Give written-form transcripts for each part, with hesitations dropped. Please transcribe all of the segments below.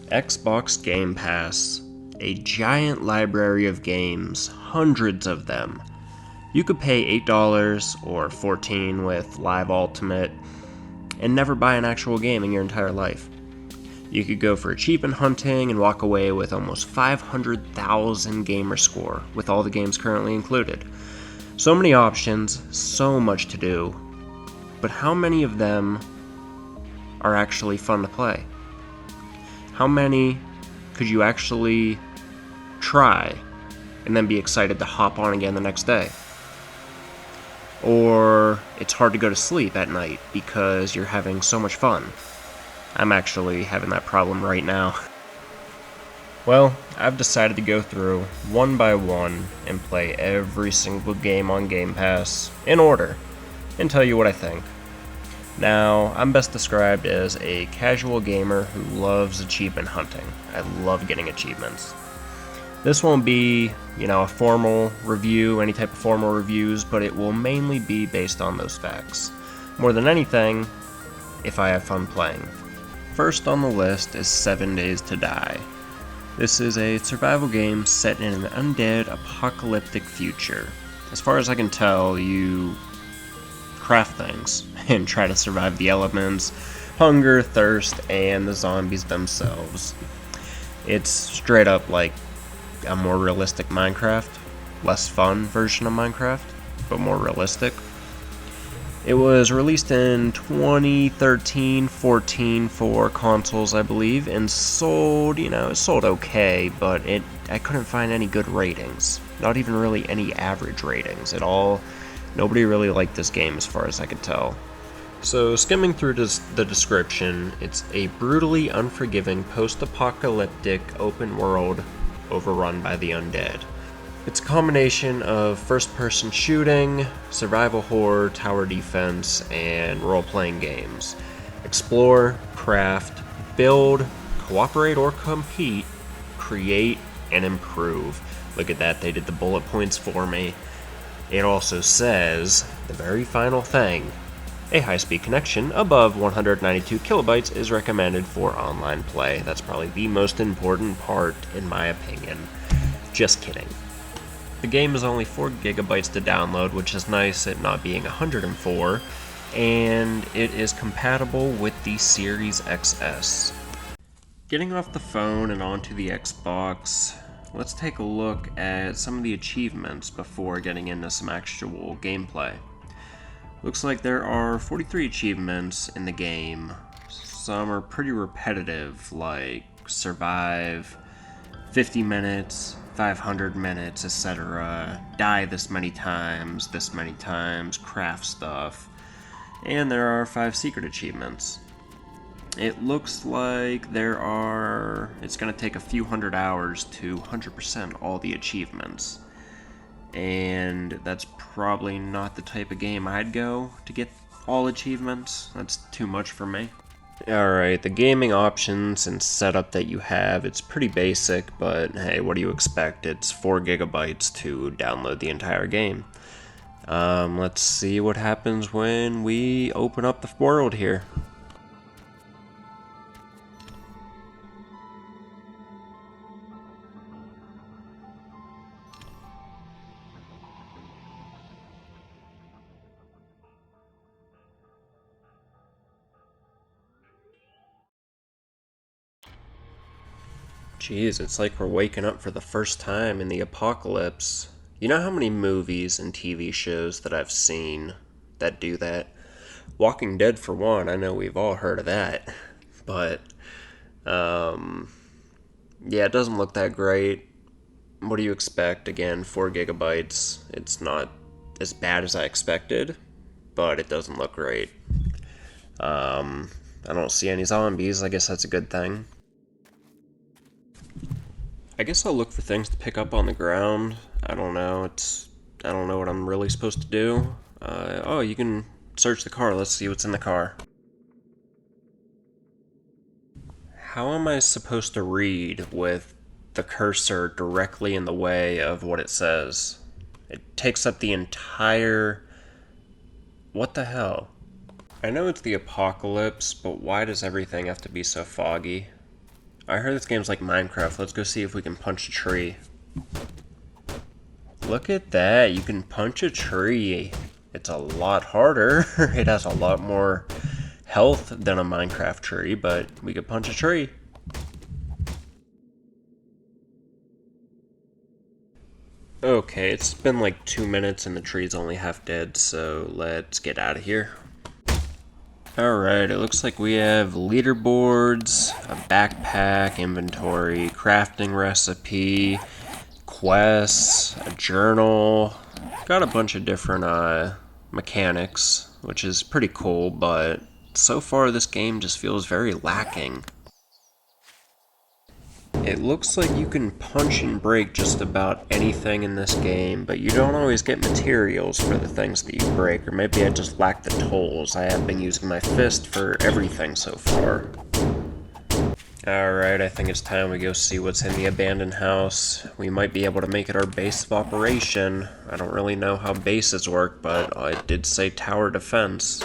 Xbox Game Pass, a giant library of games, hundreds of them. You could pay $8 or $14 with Live Ultimate and never buy an actual game in your entire life. You could go for achievement hunting and walk away with almost 500,000 gamer score with all the games currently included. So many options, so much to do, but how many of them are actually fun to play? How many could you actually try and then be excited to hop on again the next day? Or it's hard to go to sleep at night because you're having so much fun. I'm actually having that problem right now. Well, I've decided to go through one by one and play every single game on Game Pass in order and tell you what I think. Now, I'm best described as a casual gamer who loves achievement hunting. I love getting achievements. This won't be, a formal review, any type of formal reviews, but it will mainly be based on those facts. More than anything, if I have fun playing. First on the list is 7 Days to Die. This is a survival game set in an undead apocalyptic future. As far as I can tell, you craft things and try to survive the elements, hunger, thirst, and the zombies themselves. It's straight up like a more realistic Minecraft, less fun version of Minecraft, but more realistic. It was released in 2013-14 for consoles, I believe, and sold, it sold okay, but I couldn't find any good ratings. Not even really any average ratings at all. Nobody really liked this game as far as I could tell. So, skimming through the description, it's a brutally unforgiving post-apocalyptic open world overrun by the undead. It's a combination of first-person shooting, survival horror, tower defense, and role-playing games. Explore, craft, build, cooperate or compete, create, and improve. Look at that, they did the bullet points for me. It also says, the very final thing, a high-speed connection above 192 kilobytes is recommended for online play. That's probably the most important part, in my opinion. Just kidding. The game is only 4 gigabytes to download, which is nice, it not being 104, and it is compatible with the Series XS. Getting off the phone and onto the Xbox, let's take a look at some of the achievements before getting into some actual gameplay. Looks like there are 43 achievements in the game. Some are pretty repetitive, like survive 50 minutes, 500 minutes, etc. Die this many times, craft stuff. And there are 5 secret achievements. It looks like it's going to take a few hundred hours to 100% all the achievements. And that's probably not the type of game I'd go to get all achievements. That's too much for me. Alright, the gaming options and setup that you have, it's pretty basic, but hey, what do you expect? It's 4 gigabytes to download the entire game. Let's see what happens when we open up the world here. Jeez, it's like we're waking up for the first time in the apocalypse. You know how many movies and TV shows that I've seen that do that? Walking Dead, for one, I know we've all heard of that. But, yeah, it doesn't look that great. What do you expect? Again, 4 gigabytes. It's not as bad as I expected, but it doesn't look great. I don't see any zombies. I guess that's a good thing. I guess I'll look for things to pick up on the ground. I don't know. I don't know what I'm really supposed to do. You can search the car. Let's see what's in the car. How am I supposed to read with the cursor directly in the way of what it says? It takes up the entire... What the hell? I know it's the apocalypse, but why does everything have to be so foggy? I heard this game's like Minecraft. Let's go see if we can punch a tree. Look at that, you can punch a tree. It's a lot harder. It has a lot more health than a Minecraft tree, but we could punch a tree. Okay, it's been like 2 minutes and the tree's only half dead, so let's get out of here. Alright, it looks like we have leaderboards, a backpack, inventory, crafting recipe, quests, a journal. Got a bunch of different mechanics, which is pretty cool, but so far this game just feels very lacking. It looks like you can punch and break just about anything in this game, but you don't always get materials for the things that you break, or maybe I just lack the tools. I have been using my fist for everything so far. Alright, I think it's time we go see what's in the abandoned house. We might be able to make it our base of operation. I don't really know how bases work, but it did say tower defense.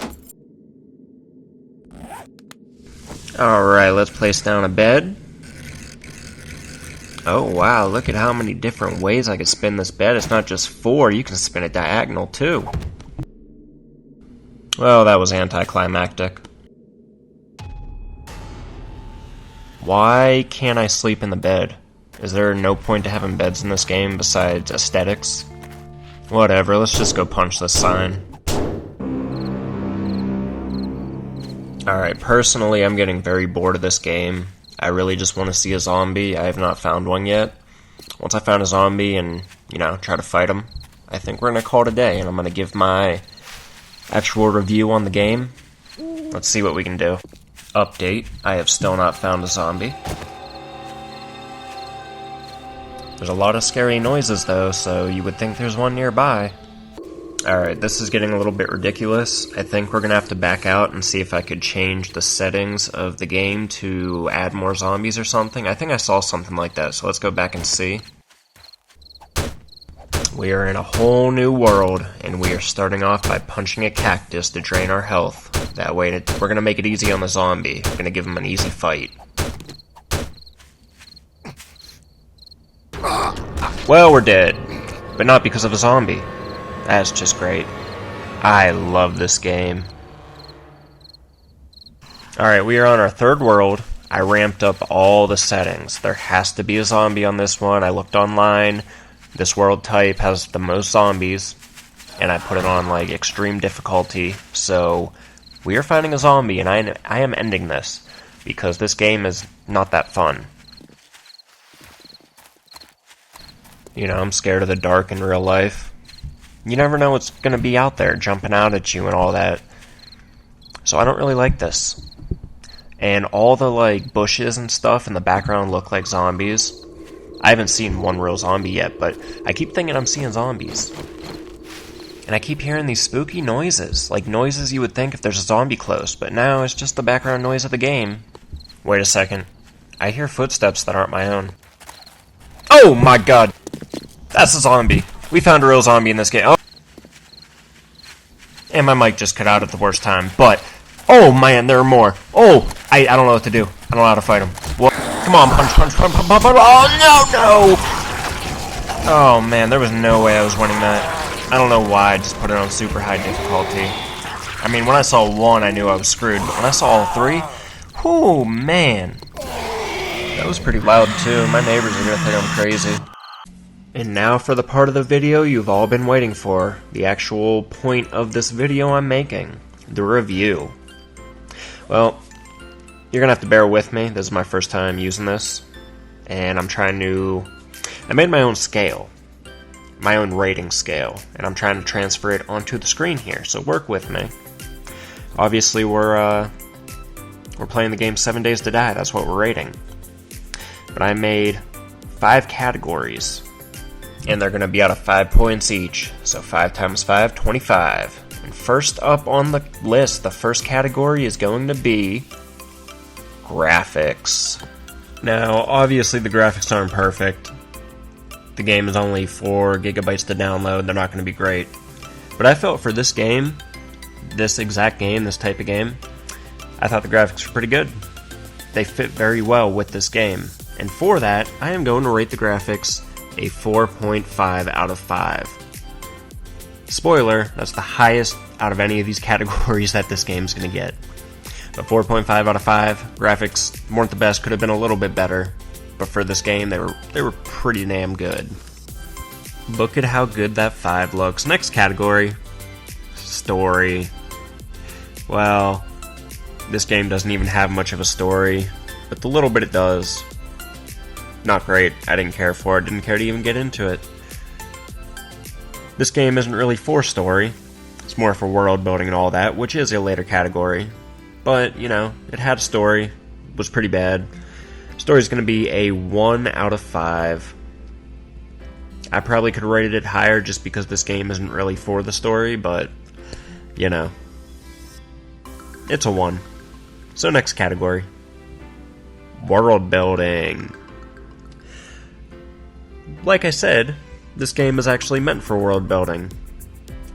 Alright, let's place down a bed. Oh wow, look at how many different ways I can spin this bed. It's not just 4, you can spin it diagonal too. Well, that was anticlimactic. Why can't I sleep in the bed? Is there no point to having beds in this game besides aesthetics? Whatever, let's just go punch this sign. Alright, personally I'm getting very bored of this game. I really just want to see a zombie. I have not found one yet. Once I found a zombie and, try to fight him, I think we're going to call it a day, and I'm going to give my actual review on the game. Let's see what we can do. Update, I have still not found a zombie. There's a lot of scary noises though, so you would think there's one nearby. Alright, this is getting a little bit ridiculous. I think we're gonna have to back out and see if I could change the settings of the game to add more zombies or something. I think I saw something like that, so let's go back and see. We are in a whole new world, and we are starting off by punching a cactus to drain our health. That way, we're gonna make it easy on the zombie. We're gonna give him an easy fight. Well, we're dead. But not because of a zombie. That's just great. I love this game. Alright, we are on our 3rd world. I ramped up all the settings. There has to be a zombie on this one. I looked online. This world type has the most zombies. And I put it on, extreme difficulty. So, we are finding a zombie, and I am ending this. Because this game is not that fun. I'm scared of the dark in real life. You never know what's going to be out there jumping out at you and all that. So I don't really like this. And all the bushes and stuff in the background look like zombies. I haven't seen one real zombie yet, but I keep thinking I'm seeing zombies. And I keep hearing these spooky noises. Like noises you would think if there's a zombie close, but now it's just the background noise of the game. Wait a second. I hear footsteps that aren't my own. Oh my god! That's a zombie. We found a real zombie in this game. Oh. And my mic just cut out at the worst time. But, oh man, there are more. Oh, I don't know what to do. I don't know how to fight them. What? Come on, punch, punch, punch, punch, punch, punch. Oh, no, no! Oh man, there was no way I was winning that. I don't know why I just put it on super high difficulty. I mean, when I saw 1, I knew I was screwed. But when I saw all 3, whoo, man. That was pretty loud too. My neighbors are gonna think I'm crazy. And now for the part of the video you've all been waiting for, the actual point of this video I'm making, the review. Well, you're gonna have to bear with me, this is my first time using this, and I made my own scale, my own rating scale, and I'm trying to transfer it onto the screen here, so work with me. Obviously we're playing the game 7 Days to Die, that's what we're rating. But I made 5 categories. And they're going to be out of 5 points each. So 5 times 5, 25. And first up on the list, the first category is going to be graphics. Now, obviously the graphics aren't perfect. The game is only 4 gigabytes to download. They're not going to be great. But I felt for this game, this exact game, this type of game, I thought the graphics were pretty good. they fit very well with this game. And for that, I am going to rate the graphics a 4.5 out of 5. Spoiler, that's the highest out of any of these categories that this game's going to get. But 4.5 out of 5, graphics weren't the best, could have been a little bit better. But for this game, they were pretty damn good. Look at how good that 5 looks. Next category, story. Well, this game doesn't even have much of a story, but the little bit it does, not great. I didn't care for it, didn't care to even get into it. This game isn't really for story, it's more for world building and all that, which is a later category. But, you know, it had a story, was pretty bad. Story's going to be a 1 out of 5. I probably could have rated it higher just because this game isn't really for the story, but, you know, it's a 1. So next category, world building. Like I said, this game is actually meant for world building.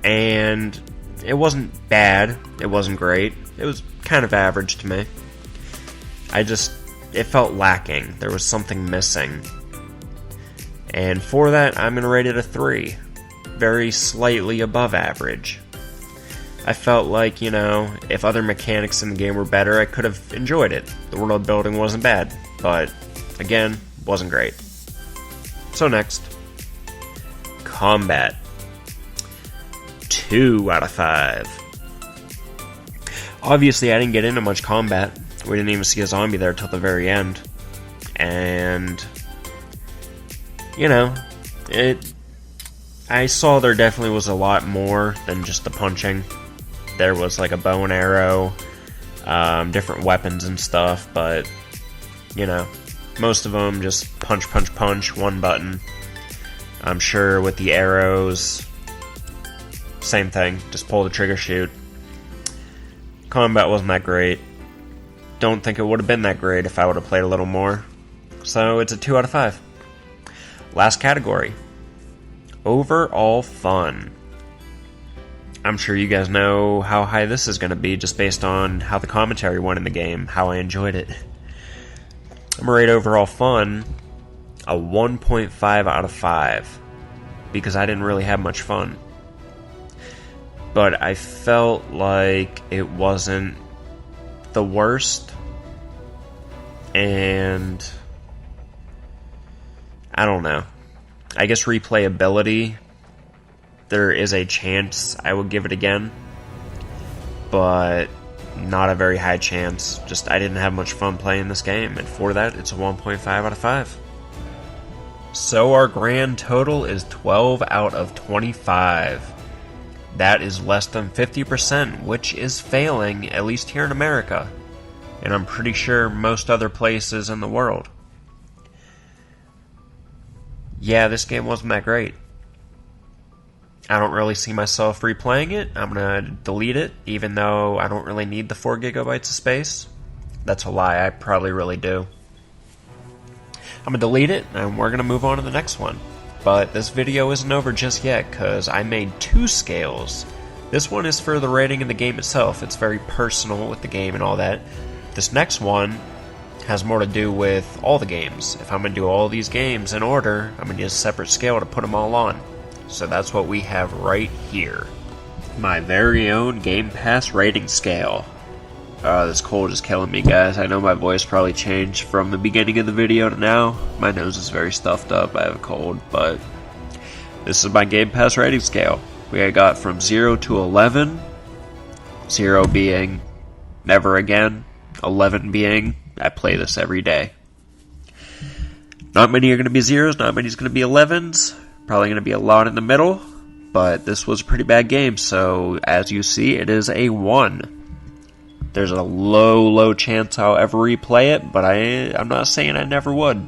And it wasn't bad, it wasn't great, it was kind of average to me. It felt lacking, there was something missing. And for that, I'm going to rate it a 3. Very slightly above average. I felt like, you know, if other mechanics in the game were better, I could have enjoyed it. The world building wasn't bad, but, again, wasn't great. So next, combat. 2 out of 5. Obviously, I didn't get into much combat. We didn't even see a zombie there till the very end. And, you know, I saw there definitely was a lot more than just the punching. There was like a bow and arrow, different weapons and stuff, but, you know, most of them just punch, punch, punch, one button. I'm sure with the arrows, same thing, just pull the trigger, shoot. Combat wasn't that great. Don't think it would have been that great if I would have played a little more. So it's a 2 out of 5. Last category, overall fun. I'm sure you guys know how high this is going to be just based on how the commentary went in the game, how I enjoyed it. I'm going to rate overall fun a 1.5 out of 5 because I didn't really have much fun. But I felt like it wasn't the worst, and I don't know. I guess replayability, there is a chance I would give it again, but not a very high chance. Just I didn't have much fun playing this game, and for that, it's a 1.5 out of 5. So our grand total is 12 out of 25. That is less than 50%, which is failing, at least here in America, and I'm pretty sure most other places in the world. Yeah, this game wasn't that great. I don't really see myself replaying it. I'm going to delete it, even though I don't really need the 4 gigabytes of space. That's a lie, I probably really do. I'm going to delete it, and we're going to move on to the next one. But this video isn't over just yet, because I made 2 scales. This one is for the rating of the game itself. It's very personal with the game and all that. This next one has more to do with all the games. If I'm going to do all these games in order, I'm going to use a separate scale to put them all on. So that's what we have right here. My very own Game Pass rating scale. This cold is killing me, guys. I know my voice probably changed from the beginning of the video to now. My nose is very stuffed up. I have a cold, but this is my Game Pass rating scale. We got from 0 to 11. 0 being never again. 11 being I play this every day. Not many are going to be 0s. Not many is going to be 11s. Probably going to be a lot in the middle. But this was a pretty bad game. So as you see, it is a 1. There's a low chance I'll ever replay it, but I'm not saying I never would.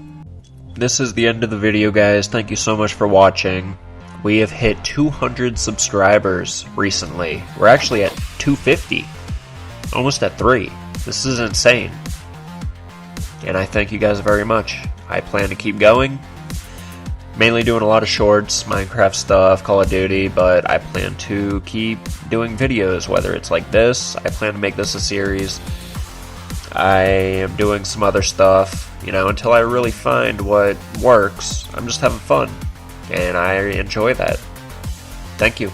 This is the end of the video, guys. Thank you so much for watching. We have hit 200 subscribers recently. We're actually at 250. Almost at 3. This is insane. And I thank you guys very much. I plan to keep going. Mainly doing a lot of shorts, Minecraft stuff, Call of Duty, but I plan to keep doing videos, whether it's like this. I plan to make this a series. I am doing some other stuff, until I really find what works. I'm just having fun, and I enjoy that. Thank you.